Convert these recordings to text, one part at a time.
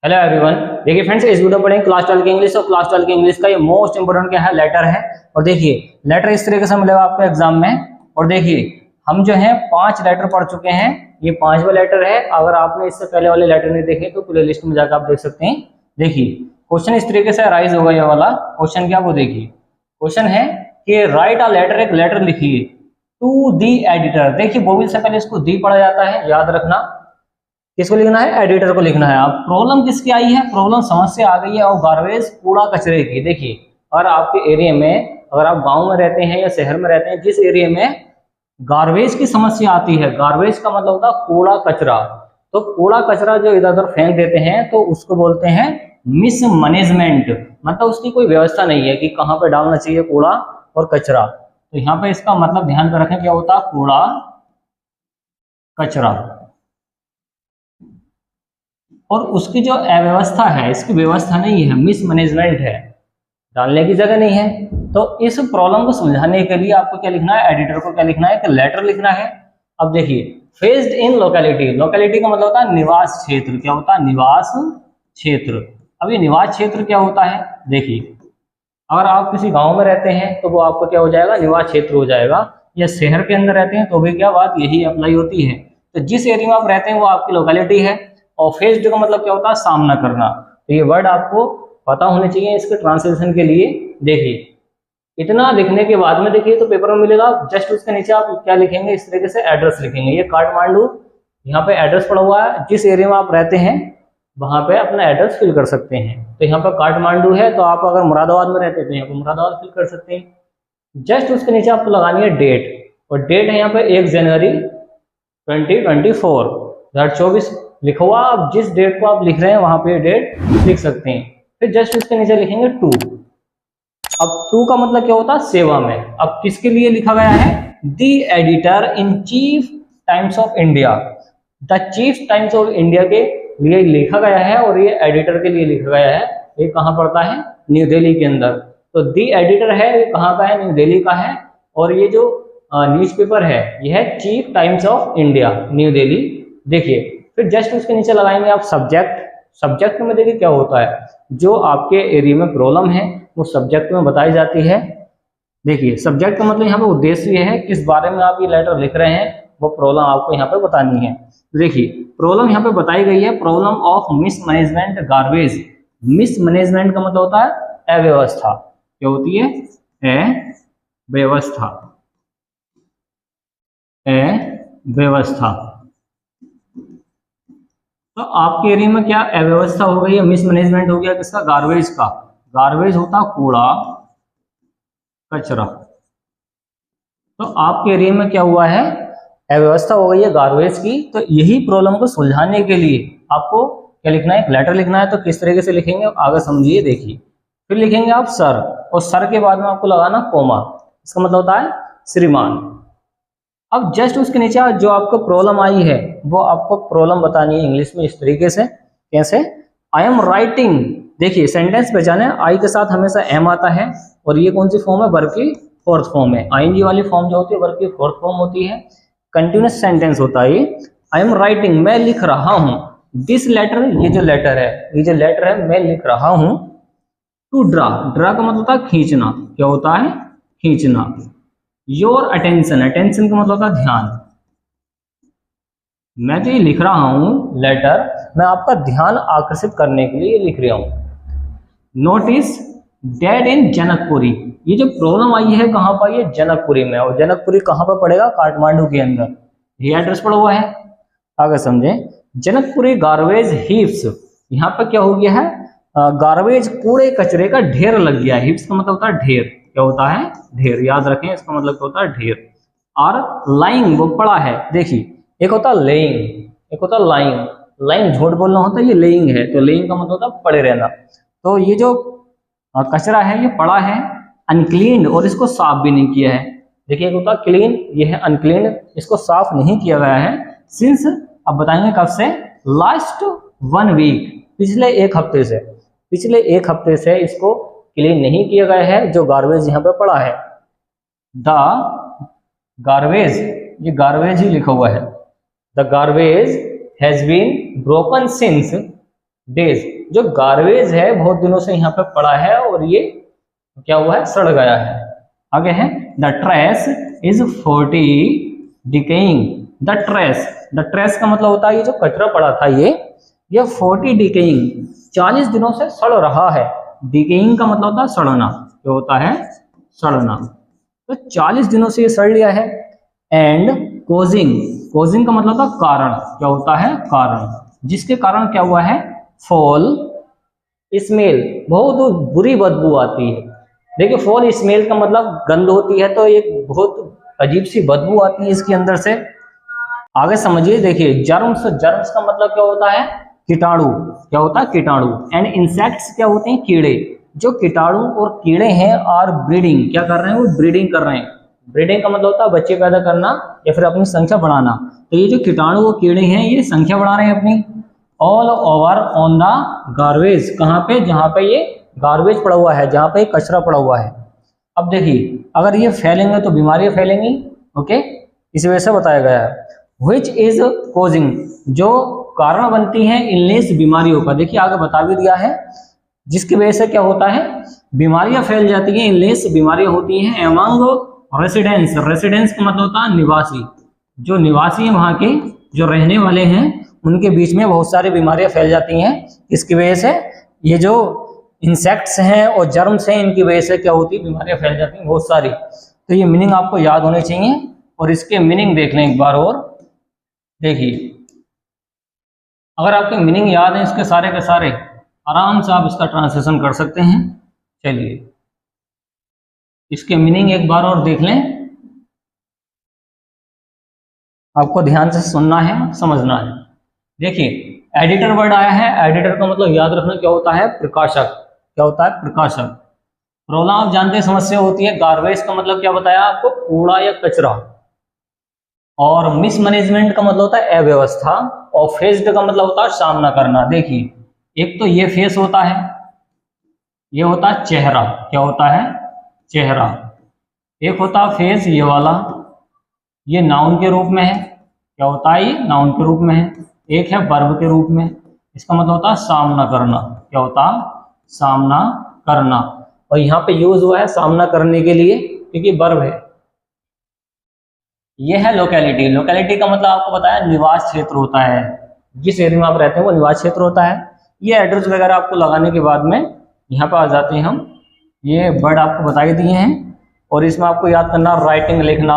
Hello everyone. देखिए friends, इस video में पढ़ेंगे क्लास 12 की इंग्लिश। और क्लास 12 की इंग्लिश का ये मोस्ट इंपोर्टेंट क्या है, लेटर है। और देखिए लेटर इस तरीके से मिलेगा आपको एग्जाम में। और देखिए हम जो है 5 लेटर पढ़ चुके हैं, ये 5वां लेटर है। अगर आपने इससे पहले वाले लेटर नहीं देखे तो प्ले लिस्ट में जाकर आप देख सकते हैं। देखिए क्वेश्चन इस तरीके से राइज होगा। ये वाला क्वेश्चन क्या, वो देखिए क्वेश्चन है कि राइट अ लेटर, एक लेटर लिखिए टू दी एडिटर। देखिए वोवेल से पहले इसको दी पढ़ा जाता है, याद रखना। किसको लिखना है, एडिटर को लिखना है। अब प्रॉब्लम किसकी आई है, प्रॉब्लम समस्या आ गई है और गार्बेज कूड़ा कचरे की। देखिए अगर आपके एरिया में, अगर आप गांव में रहते हैं या शहर में रहते हैं, जिस एरिया में गार्बेज की समस्या आती है, गार्बेज का मतलब होता है कूड़ा कचरा, तो कूड़ा कचरा जो इधर उधर फेंक देते हैं तो उसको बोलते हैं मिसमैनेजमेंट। मतलब उसकी कोई व्यवस्था नहीं है कि कहाँ पे डालना चाहिए कूड़ा और कचरा। तो यहाँ पे इसका मतलब ध्यान में रखें, क्या होता है कूड़ा कचरा। और उसकी जो अव्यवस्था है, इसकी व्यवस्था नहीं है, मिसमैनेजमेंट है, डालने की जगह नहीं है। तो इस प्रॉब्लम को सुलझाने के लिए आपको क्या लिखना है, एडिटर को क्या लिखना है, एक लेटर लिखना है। अब देखिए फेस्ड इन लोकेलिटी, लोकेलिटी का मतलब होता है निवास क्षेत्र। क्या होता है, निवास क्षेत्र। अब ये निवास क्षेत्र क्या होता है, देखिए अगर आप किसी गांव में रहते हैं तो वो आपको क्या हो जाएगा, निवास क्षेत्र हो जाएगा। या शहर के अंदर रहते हैं तो भी क्या बात यही अप्लाई होती है। तो जिस एरिया में आप रहते हैं वो आपकी लोकेलिटी है। और फेस्ड का मतलब क्या होता है, सामना करना। तो ये वर्ड आपको पता होने चाहिए इसके ट्रांसलेशन के लिए। देखिए इतना लिखने के बाद में देखिए तो पेपर में मिलेगा, जस्ट उसके नीचे आप क्या लिखेंगे, इस तरीके से एड्रेस लिखेंगे। ये काठमांडू, यहाँ पे एड्रेस पड़ा हुआ है, जिस एरिया में आप रहते हैं वहां पे अपना एड्रेस फिल कर सकते हैं। तो यहाँ पर काठमांडू है, तो आप अगर मुरादाबाद में रहते हैं तो यहाँ पर मुरादाबाद फिल कर सकते हैं। जस्ट उसके नीचे आपको लगानी है डेट, और डेट है यहाँ पे 1 जनवरी 2024, 2024 लिखा हुआ। आप जिस डेट को आप लिख रहे हैं वहां पे डेट लिख सकते हैं। फिर जस्ट उसके नीचे लिखेंगे टू। अब टू का मतलब क्या होता है, सेवा में। अब किसके लिए लिखा गया है, दी editor in chief times of India, the chief times of India के लिए लिखा गया है। और ये एडिटर के लिए लिखा गया है। ये कहाँ पड़ता है, न्यू दिल्ली के अंदर। तो दी एडिटर है, ये कहाँ का है, न्यू दिल्ली का है। और ये जो न्यूज़पेपर है ये है chief times of India, new Delhi. देखिए फिर जस्ट उसके नीचे लगाएंगे आप सब्जेक्ट। सब्जेक्ट में देखिए क्या होता है, जो आपके एरिया में प्रॉब्लम है वो सब्जेक्ट में बताई जाती है। देखिए सब्जेक्ट का मतलब यहाँ पे उद्देश्य ये है, किस बारे में आप ये लेटर लिख रहे हैं वो प्रॉब्लम आपको यहाँ पे बतानी है। देखिए प्रॉब्लम यहाँ पे बताई गई है, problem of mismanagement garbage. Mismanagement का मतलब होता है अव्यवस्था। क्या होती है, अव्यवस्था, अव्यवस्था। तो आपके एरिया में क्या अव्यवस्था हो गई है, मिसमैनेजमेंट हो गया किसका, गार्बेज का। गार्बेज होता कूड़ा कचरा। तो आपके एरिया में क्या हुआ है, अव्यवस्था हो गई है गार्बेज की। तो यही प्रॉब्लम को सुलझाने के लिए आपको क्या लिखना है, एक लेटर लिखना है। तो किस तरीके से लिखेंगे आगे समझिए। देखिए फिर लिखेंगे आप सर, और सर के बाद में आपको लगाना कोमा। इसका मतलब होता है श्रीमान। अब जस्ट उसके नीचे जो आपको प्रॉब्लम आई है वो आपको प्रॉब्लम बतानी है इंग्लिश में इस तरीके से। कैसे, आई एम राइटिंग। देखिए सेंटेंस पहचाने, आई के साथ हमेशा एम आता है। और ये कौन सी फॉर्म है, वर्ब की फोर्थ फॉर्म है। आईएनजी वाली फॉर्म जो होती है वर्ब की फोर्थ फॉर्म होती है। कंटिन्यूस सेंटेंस होता है ये। आई एम राइटिंग, मैं लिख रहा हूँ। दिस लेटर, ये जो लेटर है, ये जो लेटर है मैं लिख रहा हूँ। टू ड्रा, ड्रा का मतलब होता है खींचना। क्या होता है, खींचना। योर अटेंशन, अटेंशन का मतलब होता है ध्यान। मैं जो ये लिख रहा हूं लेटर, मैं आपका ध्यान आकर्षित करने के लिए लिख रहा हूं। नोटिस डेड इन जनकपुरी। ये जो प्रॉब्लम आई है कहां पर, ये जनकपुरी में। और जनकपुरी कहां पर पड़ेगा, काठमांडू के अंदर। ये एड्रेस पड़ा हुआ है, आगे समझे। जनकपुरी गार्बेज हीप्स, यहाँ पर क्या हो गया है, गार्बेज कूड़े कचरे का ढेर लग गया है। हीप्स का मतलब होता है ढेर। क्या होता है, ढेर। याद रखें इसका मतलब क्या होता है, ढेर। और लाइंग, वो पड़ा है। देखिए एक होता है लेइंग, एक होता है लाइंग। लाइंग झूठ बोलना होता है, ये लेइंग है। तो लेइंग का मतलब होता है पड़े रहना। तो ये जो कचरा है ये पड़ा है, अनक्लीन, और इसको साफ भी नहीं किया है। देखिए एक होता है क्लीन, ये है अनक्लीन, इसको साफ नहीं किया गया है। सिंस, अब बताएंगे कब से, लास्ट 1 वीक, पिछले 1 हफ्ते से। पिछले 1 हफ्ते से इसको क्लीन नहीं किया गया है, जो गार्बेज यहाँ पे पड़ा है। द गार्बेज, ये गार्बेज ही लिखा हुआ है। The garbage has been broken since days. जो गार्बेज है बहुत दिनों से यहाँ पे पड़ा है और ये क्या हुआ है, सड़ गया है। आगे है the trace is 40 decaying. The trace का मतलब होता है ये जो कचरा पड़ा था ये 40 डिकेइंग 40 दिनों से सड़ रहा है। डिकेइंग का मतलब होता है सड़ना, क्या होता है, सड़ना। तो 40 दिनों से ये सड़ लिया है। एंड कोजिंग का मतलब होता है कारण, क्या होता है, कारण, जिसके कारण क्या हुआ है, फॉल स्मेल, बहुत बुरी बदबू आती है। देखिए फॉल स्मेल का मतलब गंध होती है, तो एक बहुत अजीब सी बदबू आती है इसके अंदर से। आगे समझिए, देखिए जर्म्स का मतलब क्या होता है, कीटाणु, क्या होता है, कीटाणु। एंड इंसेक्ट्स क्या होते हैं, कीड़े। जो कीटाणु और कीड़े हैं आर ब्रीडिंग, क्या कर रहे हैं, वो ब्रीडिंग कर रहे हैं। ब्रीडिंग का मतलब होता है बच्चे पैदा करना या फिर अपनी संख्या बढ़ाना। तो ये जो कीटाणु और कीड़े हैं ये संख्या बढ़ा रहे हैं अपनी। All over on the garbage, कहाँ पे, जहाँ पे ये गार्बेज पड़ा हुआ है, जहाँ पे कचरा पड़ा हुआ है। अब देखिए अगर ये फैलेंगे तो बीमारियां फैलेंगी, ओके, इस वजह से बताया गया है। विच इज कोजिंग, जो कारण बनती है इलनेस, बीमारियों का। देखिए आगे बता भी दिया है, जिसकी वजह से क्या होता है, बीमारियां फैल जाती हैं, इलनेस बीमारियां होती हैं। एमंग रेसिडेंस, रेसिडेंस का मतलब होता है निवासी, जो निवासी हैं वहाँ के, जो रहने वाले हैं, उनके बीच में बहुत सारी बीमारियां फैल जाती हैं। इसकी वजह से ये जो इंसेक्ट्स हैं और जर्म्स हैं, इनकी वजह से क्या होती है, बीमारियां फैल जाती हैं बहुत सारी। तो ये मीनिंग आपको याद होने चाहिए, और इसके मीनिंग देख लें एक बार और। देखिए अगर आपके मीनिंग याद है इसके सारे के सारे, आराम से आप इसका ट्रांसलेशन कर सकते हैं। चलिए इसके मीनिंग एक बार और देख लें, आपको ध्यान से सुनना है, समझना है। देखिए एडिटर वर्ड आया है, एडिटर का मतलब याद रखना क्या होता है, प्रकाशक, क्या होता है, प्रकाशक। प्रॉब्लम आप जानते हैं, समस्या होती है। गार्बेज का मतलब क्या बताया आपको, कूड़ा या कचरा। और मिसमैनेजमेंट का मतलब होता है अव्यवस्था। और फेस्ड का मतलब होता है सामना करना। देखिए एक तो ये फेस होता है, ये होता है चेहरा, क्या होता है, चेहरा। एक होता है फेस ये वाला, ये नाउन के रूप में है, क्या होता है, ये नाउन के रूप में है। एक है वर्ब के रूप में, इसका मतलब होता है सामना करना, क्या होता है, सामना करना। और यहाँ पे यूज हुआ है सामना करने के लिए क्योंकि वर्ब है। ये है लोकेलिटी, लोकेलिटी का मतलब आपको बताया निवास क्षेत्र होता है, जिस एरिया में आप रहते हैं वो निवास क्षेत्र होता है। ये एड्रेस वगैरह आपको लगाने के बाद में यहाँ पर आ जाते हैं हम। ये वर्ड आपको बता ही दिए हैं, और इसमें आपको याद करना राइटिंग, लिखना।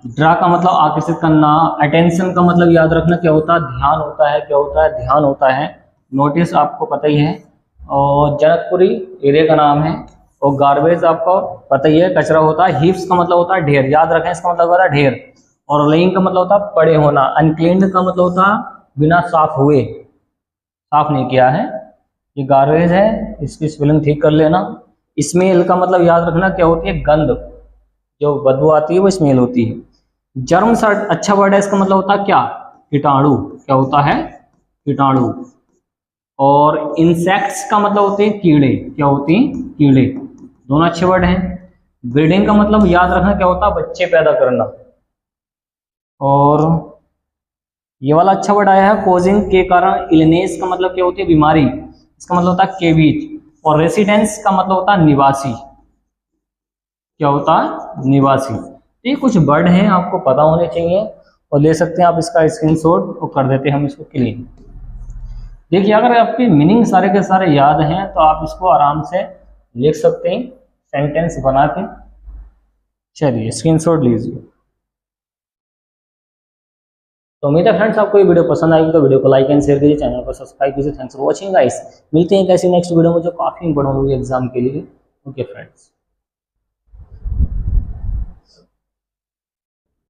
ड्रा का मतलब आकर्षित करना। अटेंशन का मतलब याद रखना क्या होता है, ध्यान होता है, क्या होता है, ध्यान होता है। नोटिस आपको पता ही है। और जनकपुरी एरिया का नाम है। और गार्बेज आपको पता ही है, कचरा होता है। हीप्स का मतलब होता है ढेर, याद रखें इसका मतलब होता है ढेर। और लेइंग का मतलब होता है पड़े होना। अनक्लीन्ड का मतलब होता है बिना साफ हुए, साफ नहीं किया है। ये गार्बेज है, इसकी स्पेलिंग ठीक कर लेना। स्मेल का मतलब याद रखना क्या होती है, गंध, जो बदबू आती है वो स्मेल होती है। जर्म्स अच्छा वर्ड है, इसका मतलब होता है क्या, कीटाणु, क्या होता है, कीटाणु। और इंसेक्ट्स का मतलब होते हैं कीड़े, क्या होते हैं, कीड़े। दोनों अच्छे वर्ड हैं। ब्रीडिंग का मतलब याद रखना क्या होता है, बच्चे पैदा करना। और ये वाला अच्छा वर्ड आया है कोजिंग, के कारण। इलनेस का मतलब क्या होती है, बीमारी, इसका मतलब होता है केविट। और रेसिडेंस का मतलब होता है निवासी, क्या होता है, निवासी। ये कुछ वर्ड हैं आपको पता होने चाहिए, और ले सकते हैं आप इसका स्क्रीनशॉट और कर देते हैं हम इसको क्लीन। देखिए अगर आपकी मीनिंग सारे के सारे याद हैं तो आप इसको आराम से लिख सकते हैं सेंटेंस बना के। चलिए स्क्रीनशॉट लीजिए। तो उम्मीद है फ्रेंड्स आपको ये वीडियो पसंद आएगी, तो वीडियो को लाइक एंड शेयर कीजिए, चैनल को सब्सक्राइब कीजिए। Thanks for watching guys. मिलते हैं कैसी नेक्स्ट वीडियो में जो काफी इंपॉर्टेंट होगी एग्जाम के लिए। Okay friends.